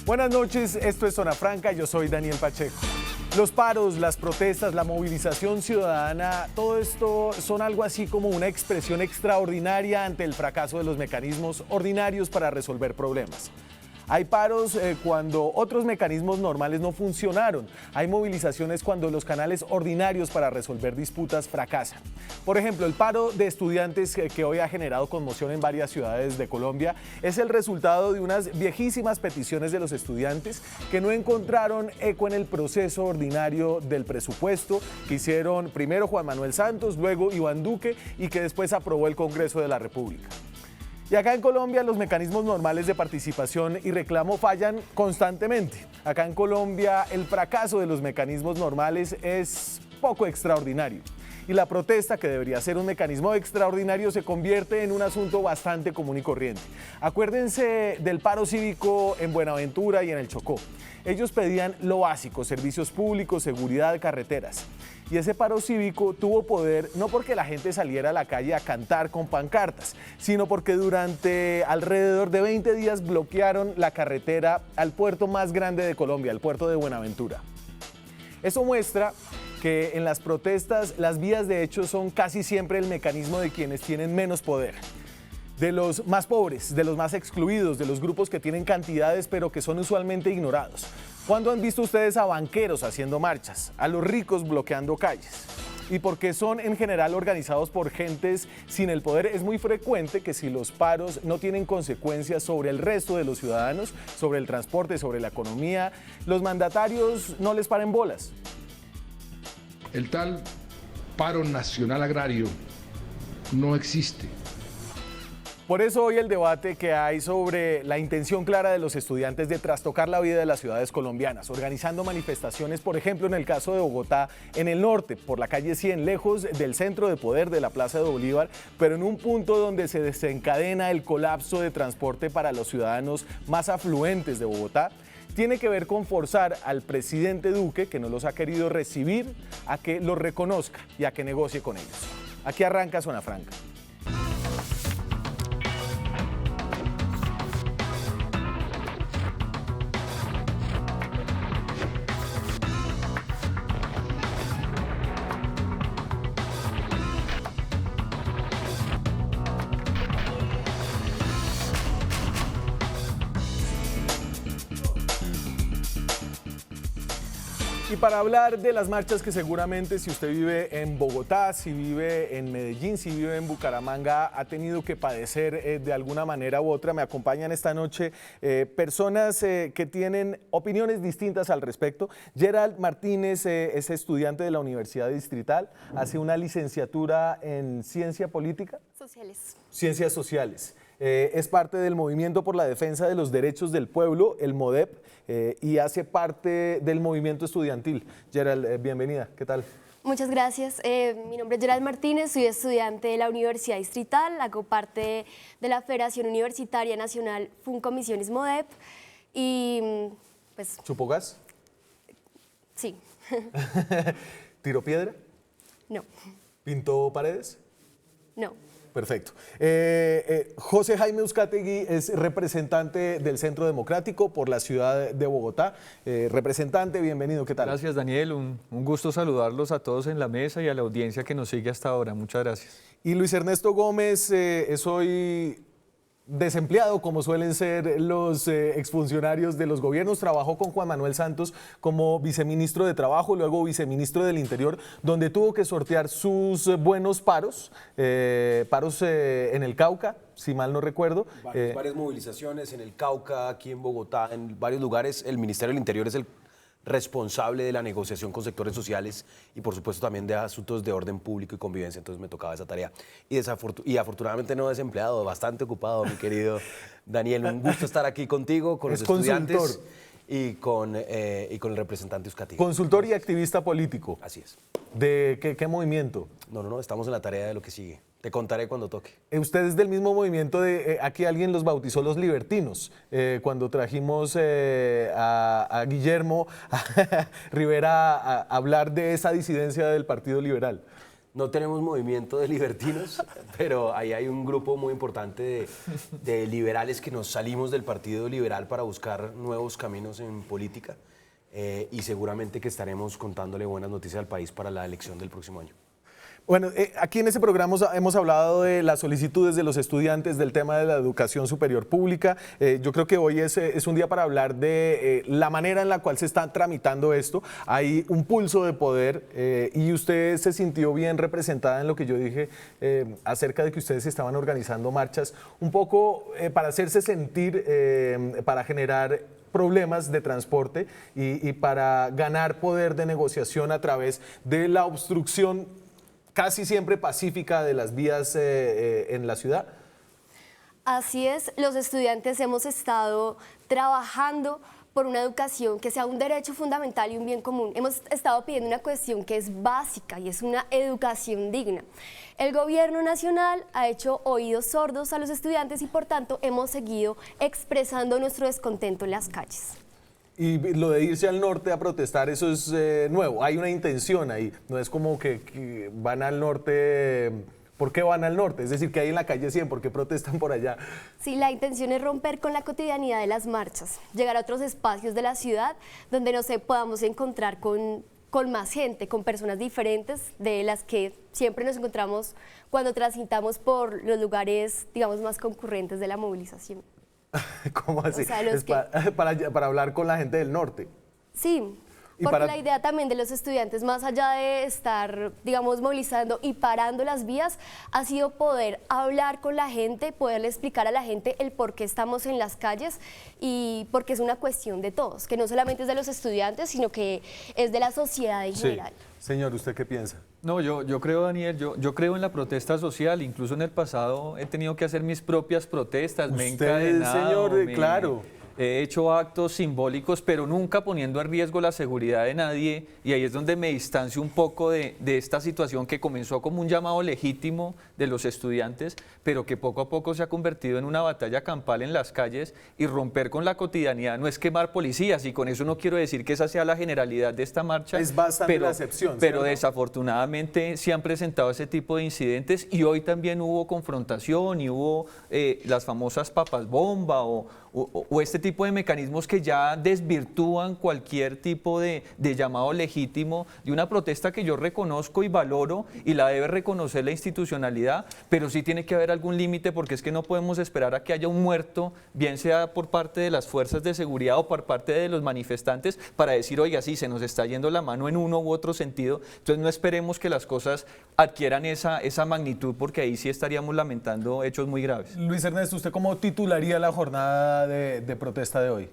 Buenas noches, esto es Zona Franca, yo soy Daniel Pacheco. Los paros, las protestas, la movilización ciudadana, todo esto son algo así como una expresión extraordinaria ante el fracaso de los mecanismos ordinarios para resolver problemas. Hay paros cuando otros mecanismos normales no funcionaron. Hay movilizaciones cuando los canales ordinarios para resolver disputas fracasan. Por ejemplo, el paro de estudiantes que hoy ha generado conmoción en varias ciudades de Colombia es el resultado de unas viejísimas peticiones de los estudiantes que no encontraron eco en el proceso ordinario del presupuesto que hicieron primero Juan Manuel Santos, luego Iván Duque y que después aprobó el Congreso de la República. Y acá en Colombia los mecanismos normales de participación y reclamo fallan constantemente. Acá en Colombia el fracaso de los mecanismos normales es poco extraordinario. Y la protesta, que debería ser un mecanismo extraordinario, se convierte en un asunto bastante común y corriente. Acuérdense del paro cívico en Buenaventura y en el Chocó. Ellos pedían lo básico, servicios públicos, seguridad, carreteras. Y ese paro cívico tuvo poder no porque la gente saliera a la calle a cantar con pancartas, sino porque durante alrededor de 20 días bloquearon la carretera al puerto más grande de Colombia, el puerto de Buenaventura. Eso muestra que en las protestas las vías de hecho son casi siempre el mecanismo de quienes tienen menos poder. De los más pobres, de los más excluidos, de los grupos que tienen cantidades pero que son usualmente ignorados. ¿Cuándo han visto ustedes a banqueros haciendo marchas, a los ricos bloqueando calles? Y porque son en general organizados por gentes sin el poder, es muy frecuente que si los paros no tienen consecuencias sobre el resto de los ciudadanos, sobre el transporte, sobre la economía, los mandatarios no les paren bolas. El tal paro nacional agrario no existe. Por eso hoy el debate que hay sobre la intención clara de los estudiantes de trastocar la vida de las ciudades colombianas, organizando manifestaciones, por ejemplo, en el caso de Bogotá, en el norte, por la calle 100, lejos del centro de poder de la Plaza de Bolívar, pero en un punto donde se desencadena el colapso de transporte para los ciudadanos más afluentes de Bogotá, tiene que ver con forzar al presidente Duque, que no los ha querido recibir, a que los reconozca y a que negocie con ellos. Aquí arranca Zona Franca. Y para hablar de las marchas que seguramente si usted vive en Bogotá, si vive en Medellín, si vive en Bucaramanga, ha tenido que padecer de alguna manera u otra, me acompañan esta noche personas que tienen opiniones distintas al respecto. Gerald Martínez es estudiante de la Universidad Distrital, hace una licenciatura en Ciencia Política. Sociales. Ciencias Sociales. Es parte del Movimiento por la Defensa de los Derechos del Pueblo, el MODEP, y hace parte del movimiento estudiantil. Gerald, bienvenida, ¿qué tal? Muchas gracias. Mi nombre es Gerald Martínez, soy estudiante de la Universidad Distrital, hago parte de la Federación Universitaria Nacional Funcomisiones MODEP y pues... ¿Chupo gas? Sí. ¿Tiró piedra? No. ¿Pintó paredes? No. Perfecto. José Jaime Uzcategui es representante del Centro Democrático por la ciudad de Bogotá. Representante, bienvenido, ¿qué tal? Gracias, Daniel. Un gusto saludarlos a todos en la mesa y a la audiencia que nos sigue hasta ahora. Muchas gracias. Y Luis Ernesto Gómez es hoy desempleado, como suelen ser los exfuncionarios de los gobiernos. Trabajó con Juan Manuel Santos como viceministro de Trabajo, luego viceministro del Interior, donde tuvo que sortear sus buenos paros, en el Cauca, si mal no recuerdo. Varias movilizaciones en el Cauca, aquí en Bogotá, en varios lugares. El Ministerio del Interior es el responsable de la negociación con sectores sociales y por supuesto también de asuntos de orden público y convivencia, entonces me tocaba esa tarea. Y afortunadamente no desempleado, bastante ocupado, mi querido Daniel. Un gusto estar aquí contigo, con los estudiantes. Consultor. Y con el representante Uzcategui. Consultor y activista político. Así es. ¿De qué movimiento? No, estamos en la tarea de lo que sigue. Te contaré cuando toque. Usted es del mismo movimiento de, aquí alguien los bautizó los libertinos, cuando trajimos a Guillermo Rivera a hablar de esa disidencia del Partido Liberal. No tenemos movimiento de libertinos, pero ahí hay un grupo muy importante de liberales que nos salimos del Partido Liberal para buscar nuevos caminos en política y seguramente que estaremos contándole buenas noticias al país para la elección del próximo año. Bueno, aquí en este programa hemos hablado de las solicitudes de los estudiantes del tema de la educación superior pública. Yo creo que hoy es un día para hablar de la manera en la cual se está tramitando esto. Hay un pulso de poder y usted se sintió bien representada en lo que yo dije acerca de que ustedes estaban organizando marchas, un poco para hacerse sentir, para generar problemas de transporte y para ganar poder de negociación a través de la obstrucción casi siempre pacífica de las vías en la ciudad. Así es, los estudiantes hemos estado trabajando por una educación que sea un derecho fundamental y un bien común. Hemos estado pidiendo una cuestión que es básica y es una educación digna. El gobierno nacional ha hecho oídos sordos a los estudiantes y por tanto hemos seguido expresando nuestro descontento en las calles. Y lo de irse al norte a protestar, eso es nuevo, hay una intención ahí, no es como que van al norte, ¿por qué van al norte? Es decir, que hay en la calle 100, ¿por qué protestan por allá? Sí, la intención es romper con la cotidianidad de las marchas, llegar a otros espacios de la ciudad donde nos podamos encontrar con más gente, con personas diferentes de las que siempre nos encontramos cuando transitamos por los lugares, digamos, más concurrentes de la movilización. ¿Cómo así? O sea, es para hablar con la gente del norte. Sí, porque la idea también de los estudiantes, más allá de estar, digamos, movilizando y parando las vías, ha sido poder hablar con la gente, poderle explicar a la gente el por qué estamos en las calles y porque es una cuestión de todos, que no solamente es de los estudiantes, sino que es de la sociedad en general. Señor, ¿usted qué piensa? No, yo creo, Daniel, yo creo en la protesta social. Incluso en el pasado he tenido que hacer mis propias protestas. Me he encadenado, señor, claro. He hecho actos simbólicos, pero nunca poniendo en riesgo la seguridad de nadie, y ahí es donde me distancio un poco de esta situación que comenzó como un llamado legítimo de los estudiantes, pero que poco a poco se ha convertido en una batalla campal en las calles, y romper con la cotidianidad no es quemar policías, y con eso no quiero decir que esa sea la generalidad de esta marcha. Es bastante la excepción, pero ¿cierto? Desafortunadamente se han presentado ese tipo de incidentes, y hoy también hubo confrontación y hubo las famosas papas bomba o este tipo de mecanismos que ya desvirtúan cualquier tipo de llamado legítimo de una protesta que yo reconozco y valoro, y la debe reconocer la institucionalidad, pero sí tiene que haber algún límite, porque es que no podemos esperar a que haya un muerto, bien sea por parte de las fuerzas de seguridad o por parte de los manifestantes, para decir, oiga, sí, se nos está yendo la mano en uno u otro sentido. Entonces no esperemos que las cosas adquieran esa magnitud, porque ahí sí estaríamos lamentando hechos muy graves. Luis Ernesto, ¿usted cómo titularía la jornada de protesta de hoy?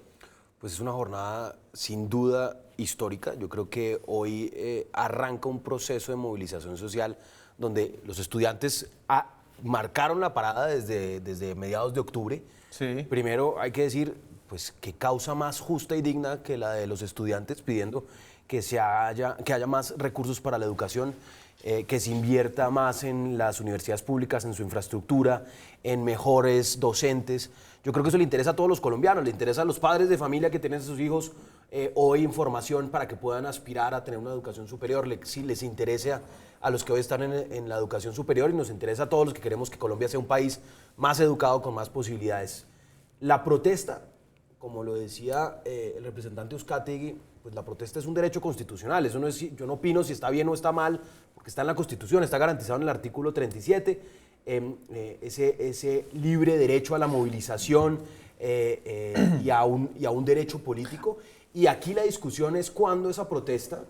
Pues es una jornada sin duda histórica. Yo creo que hoy arranca un proceso de movilización social donde los estudiantes marcaron la parada desde mediados de octubre. Sí. Primero hay que decir pues, qué causa más justa y digna que la de los estudiantes pidiendo que haya más recursos para la educación, que se invierta más en las universidades públicas, en su infraestructura, en mejores docentes. Yo creo que eso le interesa a todos los colombianos, le interesa a los padres de familia que tienen a sus hijos hoy información para que puedan aspirar a tener una educación superior. Les interesa a los que hoy están en la educación superior, y nos interesa a todos los que queremos que Colombia sea un país más educado, con más posibilidades. La protesta, como lo decía el representante Uzcategui, pues la protesta es un derecho constitucional. Eso no es, yo no opino si está bien o está mal, porque está en la Constitución, está garantizado en el artículo 37, ese libre derecho a la movilización y a un derecho político. Y aquí la discusión es cuándo esa protesta,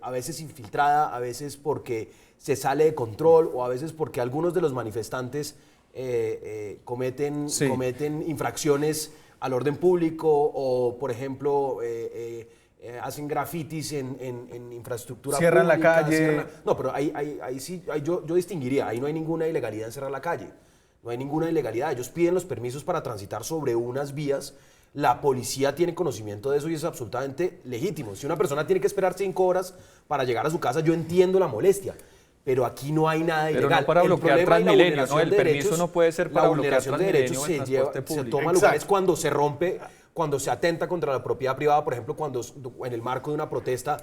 a veces infiltrada, a veces porque se sale de control, o a veces porque algunos de los manifestantes cometen infracciones al orden público, o por ejemplo hacen grafitis en infraestructura cierran pública, la calle. No, pero ahí sí, yo distinguiría, ahí no hay ninguna ilegalidad en cerrar la calle, no hay ninguna ilegalidad. Ellos piden los permisos para transitar sobre unas vías, la policía tiene conocimiento de eso y es absolutamente legítimo. Si una persona tiene que esperar 5 horas para llegar a su casa, yo entiendo la molestia, pero aquí no hay nada ilegal. Pero no para bloquear Transmilenio, ¿no? El permiso no puede ser para bloquear Transmilenio. La vulneración de derechos se toma lugar es cuando se rompe cuando se atenta contra la propiedad privada, por ejemplo, cuando en el marco de una protesta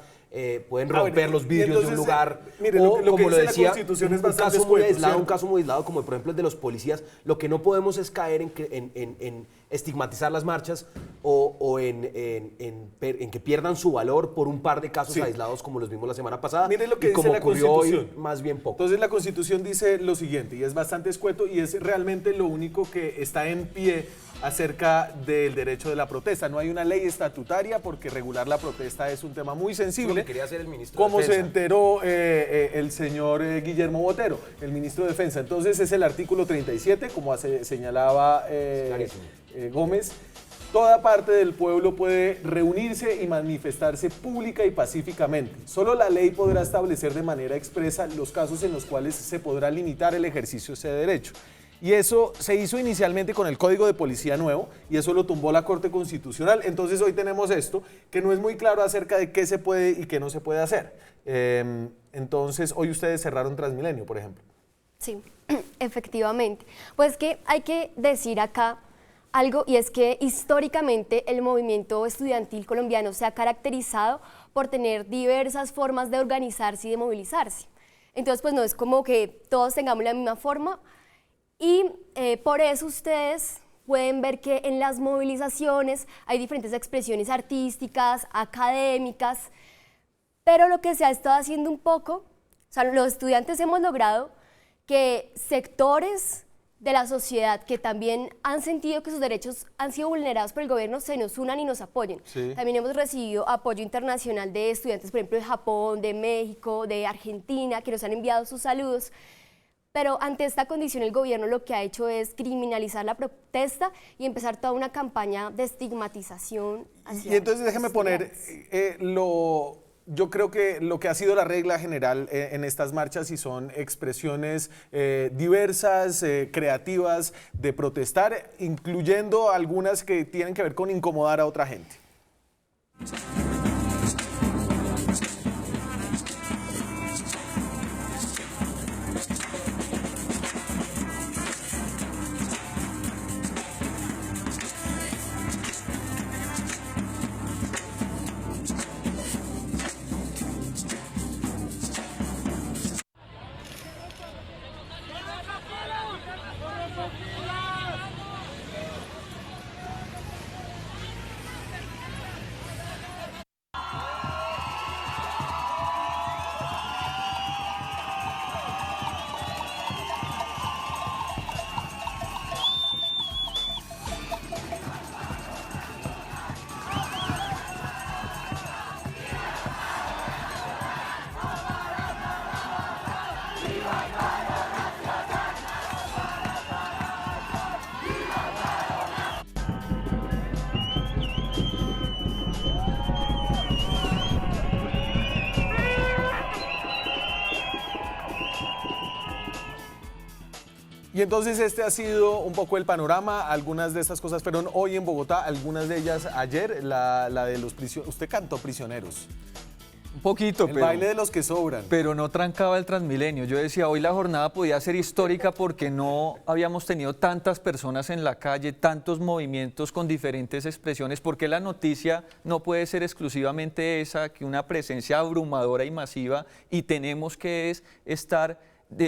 pueden romper los vidrios de un lugar, mire, o lo que como lo dice la decía, Constitución es un bastante caso muy escueto, aislado, un ¿cierto? caso muy aislado, como por ejemplo el de los policías. Lo que no podemos es caer en estigmatizar las marchas o en que pierdan su valor por un par de casos Sí. aislados como los vimos la semana pasada. Mire lo que y dice como la ocurrió hoy, Constitución. más bien poco. Entonces la Constitución dice lo siguiente, y es bastante escueto, y es realmente lo único que está en pie acerca del derecho de la protesta. No hay una ley estatutaria porque regular la protesta es un tema muy sensible. Lo que quería hacer el ministro Como de se Defensa. enteró el señor Guillermo Botero, el ministro de Defensa. Entonces es el artículo 37, como señalaba Clarísimo. Gómez. Toda parte del pueblo puede reunirse y manifestarse pública y pacíficamente. Solo la ley podrá establecer de manera expresa los casos en los cuales se podrá limitar el ejercicio de ese derecho. Y eso se hizo inicialmente con el Código de Policía nuevo y eso lo tumbó la Corte Constitucional. Entonces hoy tenemos esto que no es muy claro acerca de qué se puede y qué no se puede hacer. Entonces hoy ustedes cerraron Transmilenio, por ejemplo. Sí, efectivamente. Pues que hay que decir acá algo, y es que históricamente el movimiento estudiantil colombiano se ha caracterizado por tener diversas formas de organizarse y de movilizarse. Entonces, pues no es como que todos tengamos la misma forma, y por eso ustedes pueden ver que en las movilizaciones hay diferentes expresiones artísticas, académicas, pero lo que se ha estado haciendo un poco, o sea, los estudiantes hemos logrado que sectores de la sociedad que también han sentido que sus derechos han sido vulnerados por el gobierno se nos unan y nos apoyen. Sí. También hemos recibido apoyo internacional de estudiantes, por ejemplo, de Japón, de México, de Argentina, que nos han enviado sus saludos. Pero ante esta condición el gobierno lo que ha hecho es criminalizar la protesta y empezar toda una campaña de estigmatización hacia Y entonces déjeme los poner estudiantes. yo creo que lo que ha sido la regla general en estas marchas, y son expresiones diversas, creativas de protestar, incluyendo algunas que tienen que ver con incomodar a otra gente. Y entonces este ha sido un poco el panorama. Algunas de estas cosas fueron hoy en Bogotá, algunas de ellas ayer. La de los prisioneros. Usted cantó Prisioneros. Un poquito, El baile de los que sobran. pero no trancaba el Transmilenio. Yo decía, hoy la jornada podía ser histórica porque no habíamos tenido tantas personas en la calle, tantos movimientos con diferentes expresiones, porque la noticia no puede ser exclusivamente esa, que una presencia abrumadora y masiva, y tenemos que estar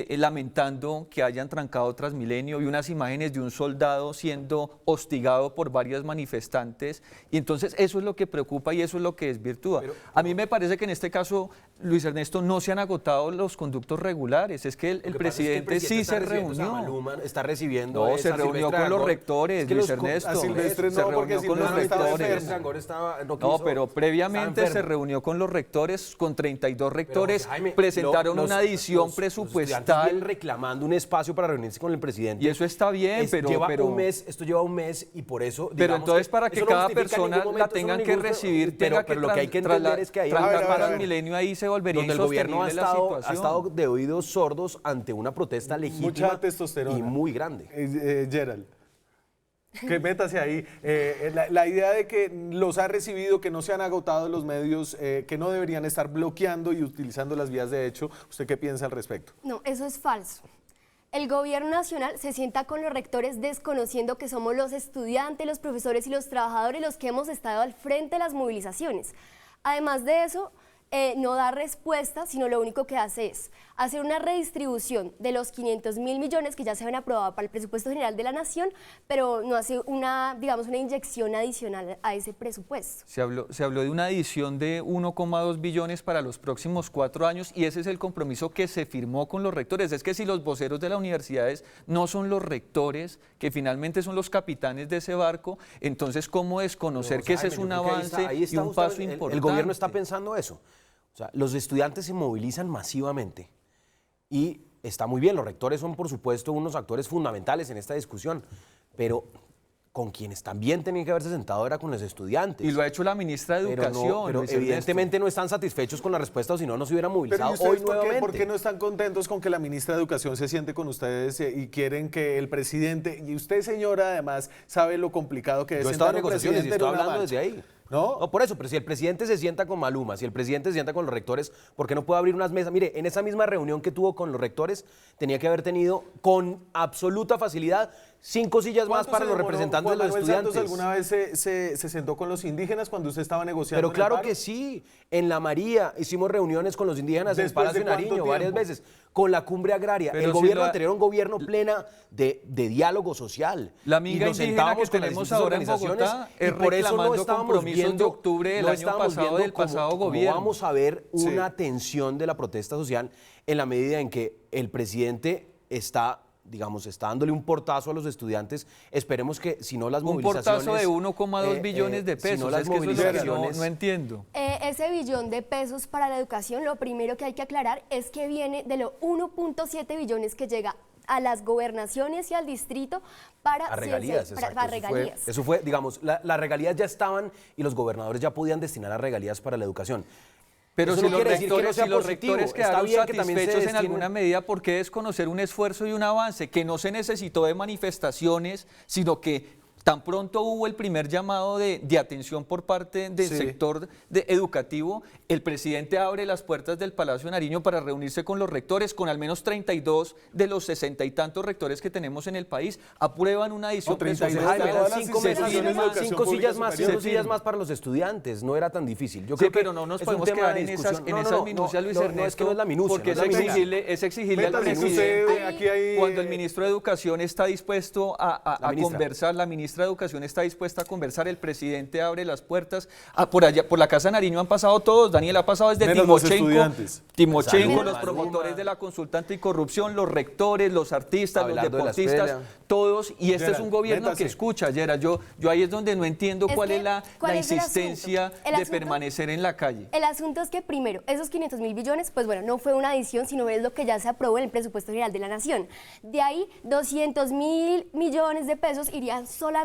lamentando que hayan trancado Transmilenio, y unas imágenes de un soldado siendo hostigado por varios manifestantes, y entonces eso es lo que preocupa y eso es lo que desvirtúa. A mí me parece que en este caso, Luis Ernesto, no se han agotado los conductos regulares, es que el presidente sí se reunió. Está recibiendo. No, se reunió con los rectores, Luis Ernesto. a Silvestre Se no, porque reunió con los Silvestre estaba rectores. enfermo. No, pero previamente se reunió con los rectores, con 32 rectores, Jaime, presentaron los- una adición los estudiantes vienen presupuestal. reclamando un espacio para reunirse con el presidente. Y eso está bien, pero Esto lleva un mes y por eso. Pero digamos entonces para que eso no cada justifica en persona ningún la momento, eso no tengan en que ningún- recibir, pero tenga que lo que hay que entender es que hay A ver, para a ver. Transmilenio ahí se volvería donde el gobierno ha insostenible la estado, situación. de oídos sordos ante una protesta legítima Mucha testosterona. y muy grande. Gerald, que métase ahí. La idea de que los ha recibido, que no se han agotado los medios, que no deberían estar bloqueando y utilizando las vías de hecho, ¿usted qué piensa al respecto? No, eso es falso. El gobierno nacional se sienta con los rectores desconociendo que somos los estudiantes, los profesores y los trabajadores los que hemos estado al frente de las movilizaciones. Además de eso, no da respuesta, sino lo único que hace es hacer una redistribución de los 500.000 millones que ya se habían aprobado para el presupuesto general de la Nación, pero no hace una, digamos, una inyección adicional a ese presupuesto. Se habló de una adición de 1,2 billones para los próximos 4 años y ese es el compromiso que se firmó con los rectores. Es que si los voceros de las universidades no son los rectores, que finalmente son los capitanes de ese barco, entonces ¿cómo desconocer que ese es un avance y un paso importante? El gobierno está pensando eso. O sea, los estudiantes se movilizan masivamente y está muy bien, los rectores son por supuesto unos actores fundamentales en esta discusión, pero con quienes también tenían que haberse sentado era con los estudiantes. Y lo ha hecho la ministra de Educación. Pero evidentemente no están satisfechos con la respuesta o si no, no se hubieran movilizado Pero ¿y hoy ustedes nuevamente. por qué no están contentos con que la ministra de Educación se siente con ustedes y quieren que el presidente, y usted señora además sabe lo complicado que es Yo he estado en sentar a un negociaciones y presidente estoy en una hablando marcha? desde ahí. ¿No? No, por eso, pero si el presidente se sienta con Maluma, si el presidente se sienta con los rectores, ¿por qué no puede abrir unas mesas? Mire, en esa misma reunión que tuvo con los rectores, tenía que haber tenido con absoluta facilidad 5 sillas más para los representantes de los estudiantes. ¿Juan Manuel Santos alguna vez se sentó con los indígenas cuando usted estaba negociando? Pero en el claro paro? que sí. En La María hicimos reuniones con los indígenas en ¿Después Palacio de cuánto Nariño varias tiempo? veces. Con la cumbre agraria. Pero El si gobierno la- anterior era un gobierno plena de diálogo social. La minga Y nos indígena que sentábamos con las tenemos distintas ahora en organizaciones Bogotá y es por eso no reclamando estábamos compromisos viendo, de octubre del no año estábamos pasado viendo del pasado cómo gobierno. vamos a ver Sí. una tensión de la protesta social en la medida en que el presidente está, digamos, está dándole un portazo a los estudiantes. Esperemos que si no las Un movilizaciones... portazo de 1,2 billones de si pesos. no las Es que eso es lo que movilizaciones- no entiendo. Ese billón de pesos para la educación, lo primero que hay que aclarar es que viene de los 1.7 billones que llega a las gobernaciones y al distrito para A regalías, ciencia- exacto. para Eso fue- regalías. Eso fue, digamos, las regalías ya estaban y los gobernadores ya podían destinar las regalías para la educación. Pero Eso si no los quiere decir que no rectores, sea si los positivo. rectores Está quedaron bien que también se satisfechos en destinen- alguna medida, ¿por qué desconocer un esfuerzo y un avance que no se necesitó de manifestaciones, sino que tan pronto hubo el primer llamado de atención por parte del Sí. sector educativo, el presidente abre las puertas del Palacio Nariño para reunirse con los rectores, con al menos 32 de los 60 y tantos rectores que tenemos en el país, aprueban una adición No, 32 presupuestaria, de todas las Cinco instituciones mesas, de educación cinco pública sillas más, superior. cinco sillas más para los estudiantes. No era tan difícil. Yo Sí, creo que pero no nos es un podemos tema quedar de en esas, discusión. en No, esas no, minucias, no, Luis no, Ernesto, no, es que no es la minucia. porque no es la minucia. es exigirle al Métase presidente. usted, aquí hay, Cuando el ministro de Educación está dispuesto a La ministra. conversar, la ministra de Educación está dispuesta a conversar, el presidente abre las puertas. Por allá, por la Casa Nariño han pasado todos, Daniel ha pasado desde Menos los Timochenko, estudiantes. Timochenko, Salud, los Maluma. promotores de la consulta anticorrupción, los rectores, los artistas, los Abelardo de la deportistas, Escuela. todos, y este es Gerald, un gobierno métase. que escucha, Gerald. Yo ahí es donde no entiendo Es cuál que, es la ¿cuál es el asunto? insistencia El de asunto- permanecer en la calle. El asunto es que primero, esos 500.000 billones, pues bueno, no fue una adición, sino es lo que ya se aprobó en el presupuesto general de la Nación. De ahí, 200.000 millones de pesos irían solamente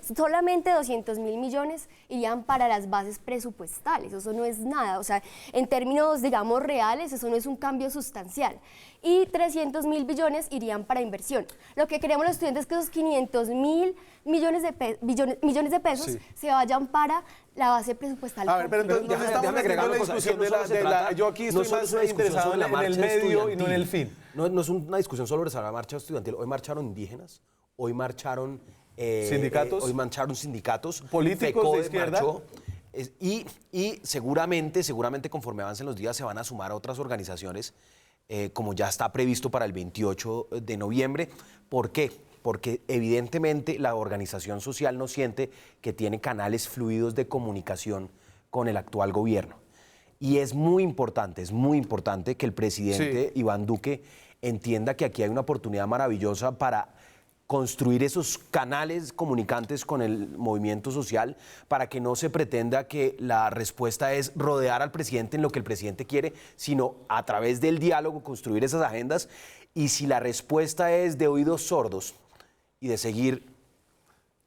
200.000 millones irían para las bases presupuestales. Eso no es nada, o sea, en términos, digamos, reales, eso no es un cambio sustancial. Y 300.000 billones irían para inversión. Lo que queremos los estudiantes es que esos 500.000 millones de pesos Sí. se vayan para la base presupuestal. A ver, pero entonces Déjame- nos estamos déjame agregar metiendo en una la cosa, es que discusión no solo se de la... trata- Yo aquí no estoy solo más es una discusión interesado sobre la en el marcha medio y no en estudiantil. el fin. No es una discusión solo sobre la marcha estudiantil. Hoy marcharon indígenas, hoy marcharon... ¿Sindicatos? Hoy marcharon sindicatos. ¿Políticos de FECODE izquierda? marchó, y seguramente conforme avancen los días se van a sumar a otras organizaciones, como ya está previsto para el 28 de noviembre. ¿Por qué? Porque evidentemente la organización social no siente que tiene canales fluidos de comunicación con el actual gobierno. Y es muy importante que el presidente Sí. Iván Duque entienda que aquí hay una oportunidad maravillosa para construir esos canales comunicantes con el movimiento social, para que no se pretenda que la respuesta es rodear al presidente en lo que el presidente quiere, sino a través del diálogo construir esas agendas. Y si la respuesta es de oídos sordos y de seguir,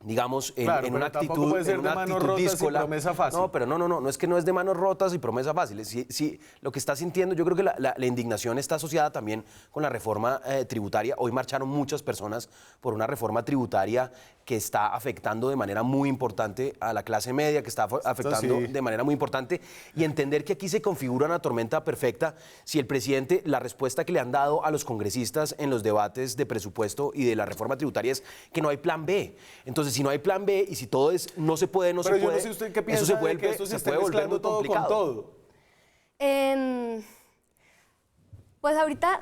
digamos, Claro, en pero una tampoco actitud, puede ser en una de manos actitud rotas y díscola. promesa fácil. No, pero no es que no es de manos rotas y promesa fácil. Sí, lo que está sintiendo, yo creo que la indignación está asociada también con la reforma tributaria. Hoy marcharon muchas personas por una reforma tributaria que está afectando de manera muy importante a la clase media, que está afectando sí. de manera muy importante, y entender que aquí se configura una tormenta perfecta si el presidente, la respuesta que le han dado a los congresistas en los debates de presupuesto y de la reforma tributaria es que no hay plan B. Entonces, si no hay plan B y si todo es no se puede, Pero yo no sé usted qué piensa eso se de vuelve, que esto se esté puede volver mezclando muy todo con complicado. todo. Pues ahorita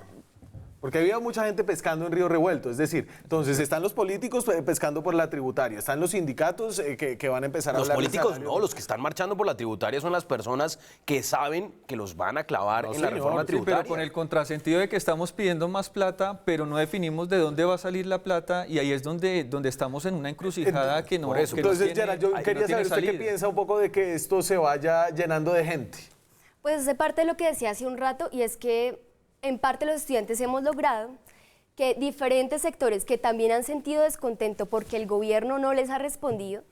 Porque había mucha gente pescando en río revuelto, es decir, entonces están los políticos pescando por la tributaria, están los sindicatos que van a empezar a Los hablar de políticos salarios. no, los que están marchando por la tributaria son las personas que saben que los van a clavar No, en la señor, reforma sí, tributaria. Pero con el contrasentido de que estamos pidiendo más plata, pero no definimos de dónde va a salir la plata y ahí es donde estamos en una encrucijada que no, por eso. que no Entonces, tiene- Gerald, yo que no quería tiene saber usted qué salida. piensa un poco de que esto se vaya llenando de gente. pues hace parte de lo que decía hace un rato y es que en parte los estudiantes hemos logrado que diferentes sectores que también han sentido descontento porque el gobierno no les ha respondido,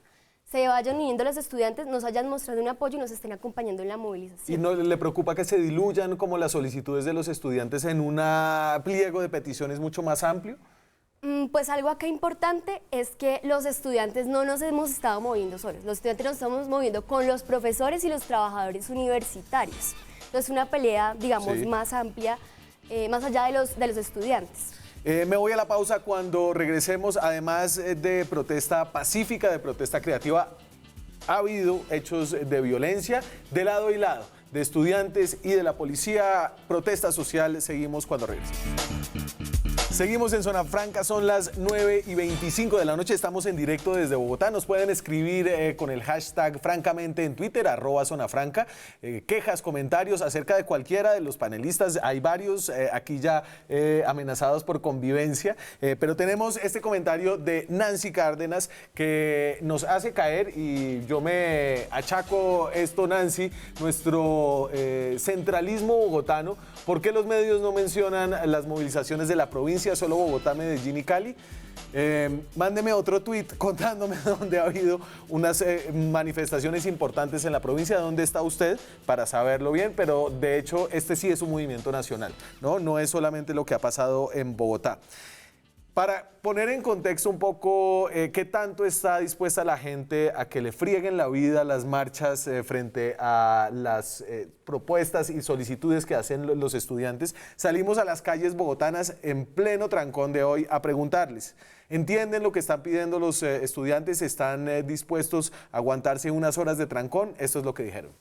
se vayan uniendo a los estudiantes, nos hayan mostrado un apoyo y nos estén acompañando en la ¿Y movilización. no le preocupa que se diluyan como las solicitudes de los estudiantes en un pliego de peticiones mucho más amplio? Pues algo acá importante es que los estudiantes no nos hemos estado moviendo solos, los estudiantes nos estamos moviendo con los profesores y los trabajadores universitarios. Entonces una pelea, digamos, Sí. más amplia, más allá de los estudiantes. Me voy a la pausa. Cuando regresemos, además de protesta pacífica, de protesta creativa, ha habido hechos de violencia de lado y lado, de estudiantes y de la policía. Protesta social, seguimos cuando regresemos. Seguimos en Zona Franca, son las 9:25 de la noche, estamos en directo desde Bogotá. Nos pueden escribir con el hashtag francamente en Twitter, @zonafranca, quejas, comentarios acerca de cualquiera de los panelistas. Hay varios aquí ya amenazados por convivencia, pero tenemos este comentario de Nancy Cárdenas que nos hace caer, y yo me achaco esto, Nancy, nuestro centralismo bogotano. ¿Por qué los medios no mencionan las movilizaciones de la provincia, solo Bogotá, Medellín y Cali? Mándeme otro tuit contándome dónde ha habido unas manifestaciones importantes en la provincia, dónde está usted, para saberlo bien, pero de hecho este sí es un movimiento nacional, no es solamente lo que ha pasado en Bogotá. Para poner en contexto un poco qué tanto está dispuesta la gente a que le frieguen la vida las marchas frente a las propuestas y solicitudes que hacen los estudiantes, salimos a las calles bogotanas en pleno trancón de hoy a preguntarles: ¿entienden lo que están pidiendo los estudiantes? ¿Están dispuestos a aguantarse unas horas de trancón? Esto es lo que dijeron.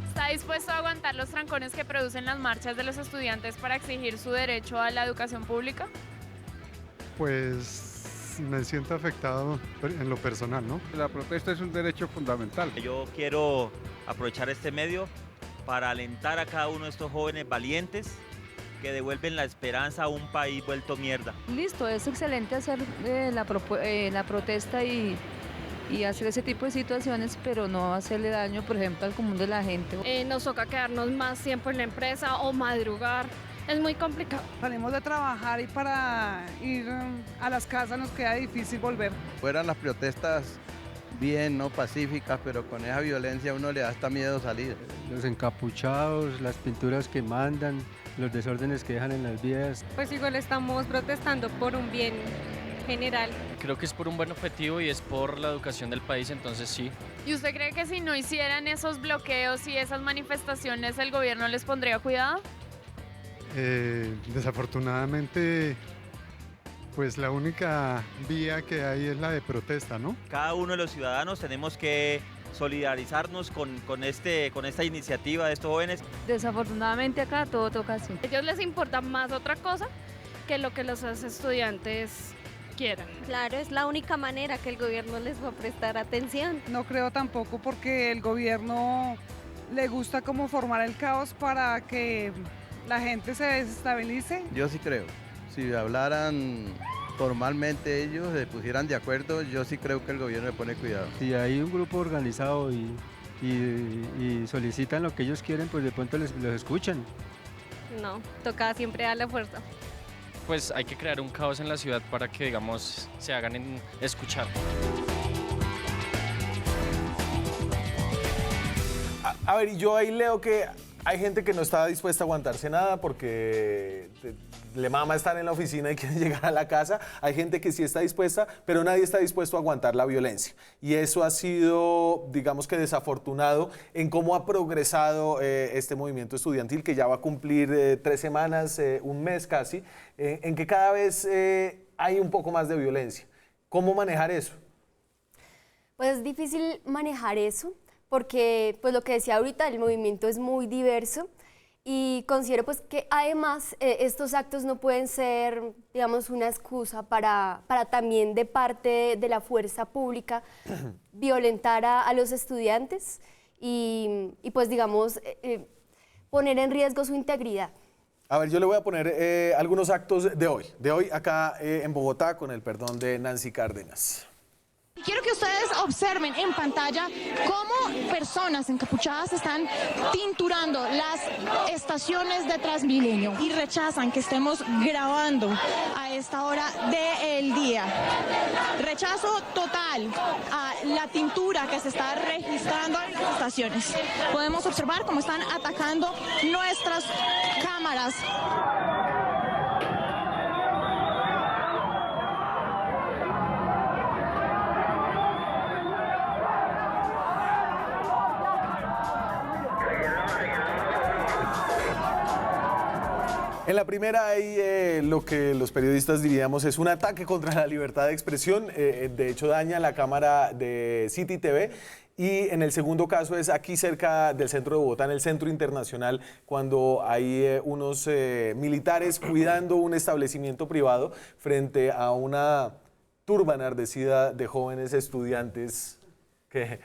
¿Está dispuesto a aguantar los trancones que producen las marchas de los estudiantes para exigir su derecho a la educación pública? Pues me siento afectado en lo personal, ¿no? La protesta es un derecho fundamental. Yo quiero aprovechar este medio para alentar a cada uno de estos jóvenes valientes que devuelven la esperanza a un país vuelto mierda. Listo, es excelente hacer la protesta y hacer ese tipo de situaciones, pero no hacerle daño, por ejemplo, al común de la gente. Nos toca quedarnos más tiempo en la empresa o madrugar. Es muy complicado. Salimos de trabajar y para ir a las casas nos queda difícil volver. Fueran las protestas bien, no pacíficas, pero con esa violencia a uno le da hasta miedo salir. Los encapuchados, las pinturas que mandan, los desórdenes que dejan en las vías. Pues igual estamos protestando por un bien general. Creo que es por un buen objetivo y es por la educación del país, entonces sí. ¿Y usted cree que si no hicieran esos bloqueos y esas manifestaciones el gobierno les pondría cuidado? Desafortunadamente, pues la única vía que hay es la de protesta, ¿no? Cada uno de los ciudadanos tenemos que solidarizarnos con esta iniciativa de estos jóvenes. Desafortunadamente acá todo toca así. A ellos les importa más otra cosa que lo que los estudiantes quieran. Claro, es la única manera que el gobierno les va a prestar atención. No creo tampoco, porque el gobierno le gusta como formar el caos para que la gente se desestabilice. Yo sí creo. Si hablaran formalmente ellos, se pusieran de acuerdo, yo sí creo que el gobierno le pone cuidado. Si hay un grupo organizado y solicitan lo que ellos quieren, pues de pronto los escuchan. No, toca siempre dar la fuerza. Pues hay que crear un caos en la ciudad para que, digamos, se hagan escuchar. A ver, yo ahí leo que Hay gente que no está dispuesta a aguantarse nada porque le mama estar en la oficina y quiere llegar a la casa. Hay gente que sí está dispuesta, pero nadie está dispuesto a aguantar la violencia. Y eso ha sido, digamos que desafortunado en cómo ha progresado este movimiento estudiantil, que ya va a cumplir 3 semanas, un mes casi, en que cada vez hay un poco más de violencia. ¿Cómo manejar eso? Pues es difícil manejar eso, porque pues lo que decía ahorita, el movimiento es muy diverso y considero pues que además estos actos no pueden ser, digamos, una excusa para también de parte de la fuerza pública violentar a los estudiantes y pues digamos poner en riesgo su integridad. A ver, yo le voy a poner algunos actos de hoy acá en Bogotá, con el perdón de Nancy Cárdenas. Quiero que ustedes observen en pantalla cómo personas encapuchadas están tinturando las estaciones de Transmilenio y rechazan que estemos grabando a esta hora del día. Rechazo total a la tintura que se está registrando en las estaciones. Podemos observar cómo están atacando nuestras cámaras. En la primera hay lo que los periodistas diríamos es un ataque contra la libertad de expresión, de hecho daña la cámara de City TV. Y en el segundo caso es aquí cerca del centro de Bogotá, en el Centro Internacional, cuando hay unos militares cuidando un establecimiento privado frente a una turba enardecida de jóvenes estudiantes que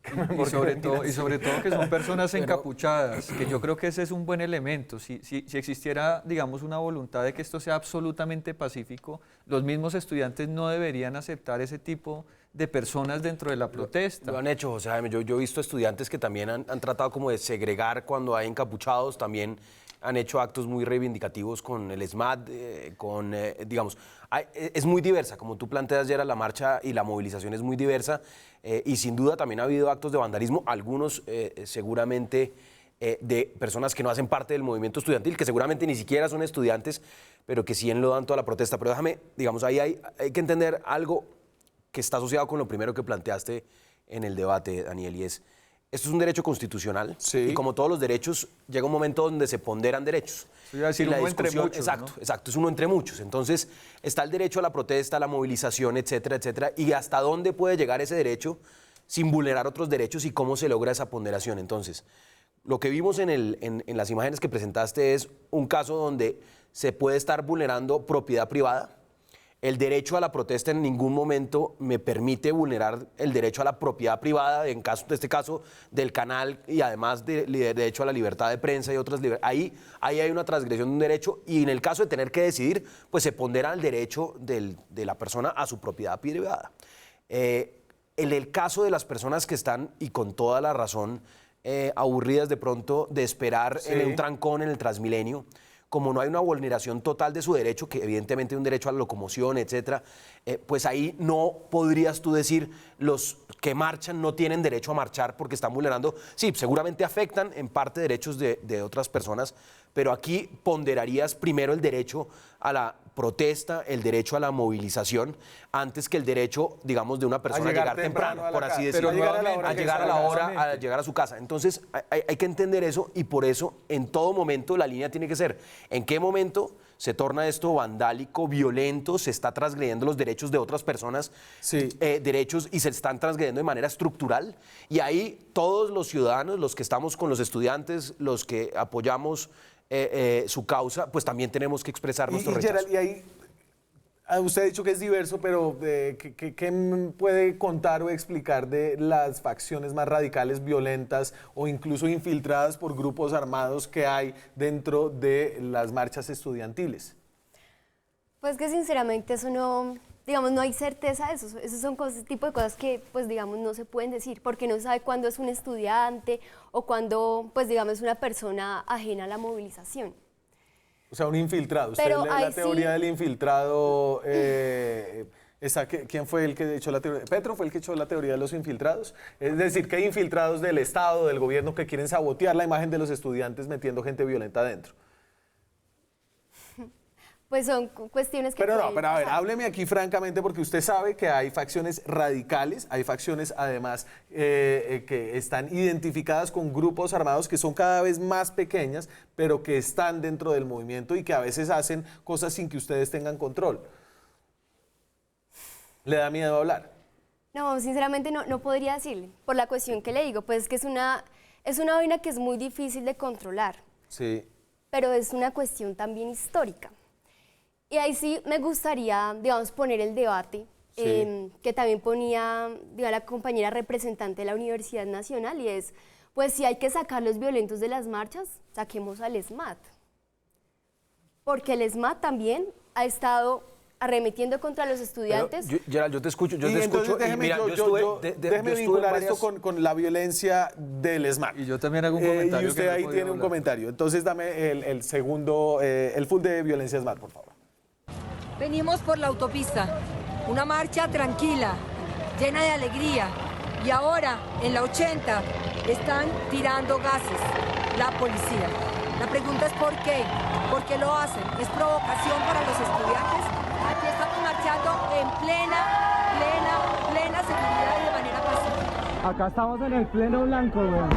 Y sobre todo que son personas encapuchadas, que yo creo que ese es un buen elemento. Si existiera, digamos, una voluntad de que esto sea absolutamente pacífico, los mismos estudiantes no deberían aceptar ese tipo de personas dentro de la protesta. Lo han hecho, José Jaime. Yo he visto estudiantes que también han tratado como de segregar cuando hay encapuchados, también han hecho actos muy reivindicativos con el SMAT, digamos, es muy diversa, como tú planteas, Gerald, la marcha y la movilización es muy diversa y sin duda también ha habido actos de vandalismo, algunos seguramente de personas que no hacen parte del movimiento estudiantil, que seguramente ni siquiera son estudiantes, pero que sí enlodan toda la protesta. Pero déjame, digamos, ahí hay que entender algo que está asociado con lo primero que planteaste en el debate, Daniel, y es: esto es un derecho constitucional y como todos los derechos llega un momento donde se ponderan derechos. Iba a decir uno entre muchos, exacto, ¿no? Exacto, es uno entre muchos. Entonces está el derecho a la protesta, a la movilización, etcétera, etcétera. Y hasta dónde puede llegar ese derecho sin vulnerar otros derechos y cómo se logra esa ponderación. Entonces, lo que vimos en las imágenes que presentaste es un caso donde se puede estar vulnerando propiedad privada. El derecho a la protesta en ningún momento me permite vulnerar el derecho a la propiedad privada, en este caso del canal, y además del derecho a la libertad de prensa y otras libertades. Ahí hay una transgresión de un derecho, y en el caso de tener que decidir, pues se pondera el derecho de la persona a su propiedad privada. En el caso de las personas que están, y con toda la razón, aburridas de pronto de esperar en un trancón en el Transmilenio, como no hay una vulneración total de su derecho, que evidentemente es un derecho a la locomoción, etcétera, pues ahí no podrías tú decir los que marchan no tienen derecho a marchar porque están vulnerando. Sí, seguramente afectan en parte derechos de otras personas, pero aquí ponderarías primero el derecho a la protesta, el derecho a la movilización, antes que el derecho, digamos, de una persona a llegar temprano, por así decirlo, a llegar a la hora, a llegar a su casa. Entonces, hay que entender eso, y por eso, en todo momento, la línea tiene que ser: ¿en qué momento se torna esto vandálico, violento, se está transgrediendo los derechos de otras personas, derechos, y se están transgrediendo de manera estructural? Y ahí todos los ciudadanos, los que estamos con los estudiantes, los que apoyamos su causa, pues también tenemos que expresar nuestro rechazo. Gerald, y ahí, usted ha dicho que es diverso, pero ¿qué puede contar o explicar de las facciones más radicales, violentas o incluso infiltradas por grupos armados que hay dentro de las marchas estudiantiles? Pues que sinceramente eso no, digamos, no hay certeza de eso. Esos son tipo de cosas que, pues digamos, no se pueden decir, porque no se sabe cuándo es un estudiante o cuándo, pues digamos, es una persona ajena a la movilización. O sea, un infiltrado. Usted lee la teoría del infiltrado ¿Quién fue el que echó la teoría? ¿Petro fue el que echó la teoría de los infiltrados? Es decir, que hay infiltrados del Estado, del gobierno, que quieren sabotear la imagen de los estudiantes metiendo gente violenta adentro. Pues son cuestiones que... Pero no, pueden pero a ver, pasar. hábleme aquí francamente, porque usted sabe que hay facciones radicales, hay facciones además que están identificadas con grupos armados que son cada vez más pequeñas, pero que están dentro del movimiento y que a veces hacen cosas sin que ustedes tengan control. ¿Le da miedo hablar? No, sinceramente no podría decirle, por la cuestión que le digo, pues que es una vaina que es muy difícil de controlar, Sí. pero es una cuestión también histórica. Y ahí sí me gustaría, digamos, poner el debate que también ponía, digamos, la compañera representante de la Universidad Nacional, y es, pues si hay que sacar los violentos de las marchas, saquemos al ESMAD. Porque el ESMAD también ha estado arremetiendo contra los estudiantes. Gerald, yo te escucho, Déjeme, mira, déjeme vincular esto con la violencia del ESMAD. Y yo también hago un comentario. Y usted que no he ahí podido tiene un hablar. comentario. Entonces dame el segundo, el full de violencia ESMAD, por favor. Venimos por la autopista, una marcha tranquila, llena de alegría. Y ahora, en la 80, están tirando gases, la policía. La pregunta es ¿por qué? ¿Por qué lo hacen? ¿Es provocación para los estudiantes? Aquí estamos marchando en plena seguridad y de manera pacífica. Acá estamos en el pleno blanco, weón.